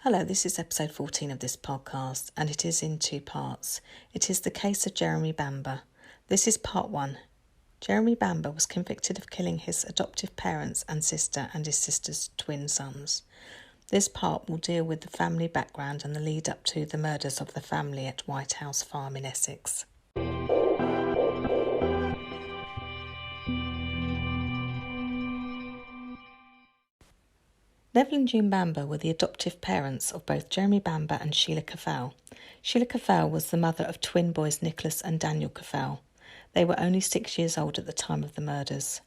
Hello, this is episode 14 of this podcast, and it is in two parts. It is the case of Jeremy Bamber. This is part one. Jeremy Bamber was convicted of killing his adoptive parents and sister and his sister's twin sons. This part will deal with the family background and the lead up to the murders of the family at White House Farm in Essex. Neville and June Bamber were the adoptive parents of both Jeremy Bamber and Sheila Caffel. Sheila Caffel was the mother of twin boys Nicholas and Daniel Caffel. They were only 6 years old at the time of the murders.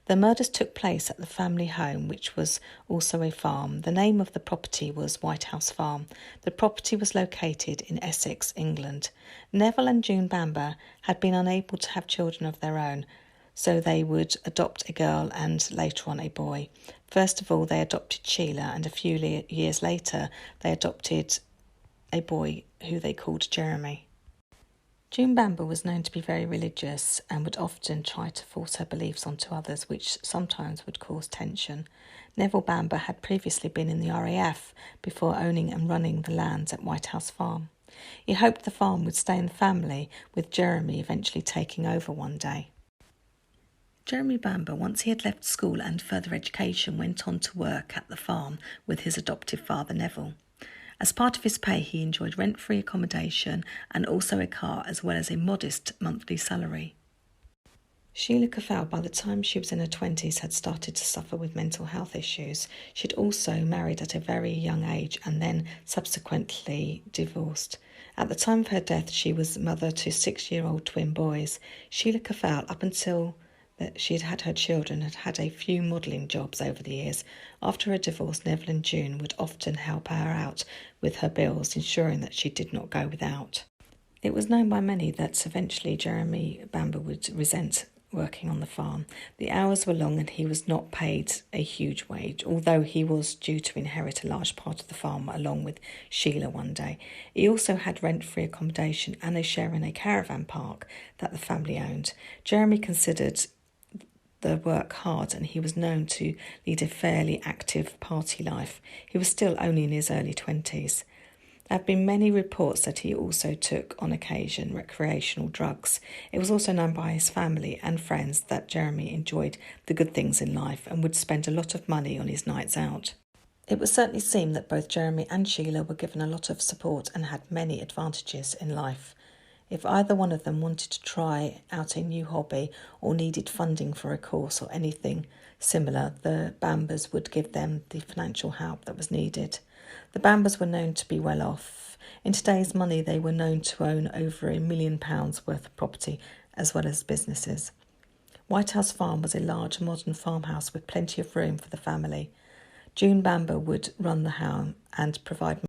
The murders took place at the family home, which was also a farm. The name of the property was White House Farm. The property was located in Essex, England. Neville and June Bamber had been unable to have children of their own, so they would adopt a girl and later on a boy. First of all, they adopted Sheila, and a few years later, they adopted a boy who they called Jeremy. June Bamber was known to be very religious and would often try to force her beliefs onto others, which sometimes would cause tension. Neville Bamber had previously been in the RAF before owning and running the lands at White House Farm. He hoped the farm would stay in the family, with Jeremy eventually taking over one day. Jeremy Bamber, once he had left school and further education, went on to work at the farm with his adoptive father Neville. As part of his pay, he enjoyed rent-free accommodation and also a car, as well as a modest monthly salary. Sheila Caffel, by the time she was in her 20s, had started to suffer with mental health issues. She'd also married at a very young age and then subsequently divorced. At the time of her death, she was mother to 6-year-old twin boys. Sheila Caffel, up until that she had had her children, had had a few modelling jobs over the years. After her divorce, Neville and June would often help her out with her bills, ensuring that she did not go without. It was known by many that eventually Jeremy Bamber would resent working on the farm. The hours were long and he was not paid a huge wage, although he was due to inherit a large part of the farm along with Sheila one day. He also had rent-free accommodation and a share in a caravan park that the family owned. Jeremy considered the work hard, and he was known to lead a fairly active party life. He was still only in his early 20s. There have been many reports that he also took, on occasion, recreational drugs. It was also known by his family and friends that Jeremy enjoyed the good things in life and would spend a lot of money on his nights out. It would certainly seem that both Jeremy and Sheila were given a lot of support and had many advantages in life. If either one of them wanted to try out a new hobby or needed funding for a course or anything similar, the Bambers would give them the financial help that was needed. The Bambers were known to be well off. In today's money, they were known to own over £1 million worth of property as well as businesses. White House Farm was a large modern farmhouse with plenty of room for the family. June Bamber would run the home and provide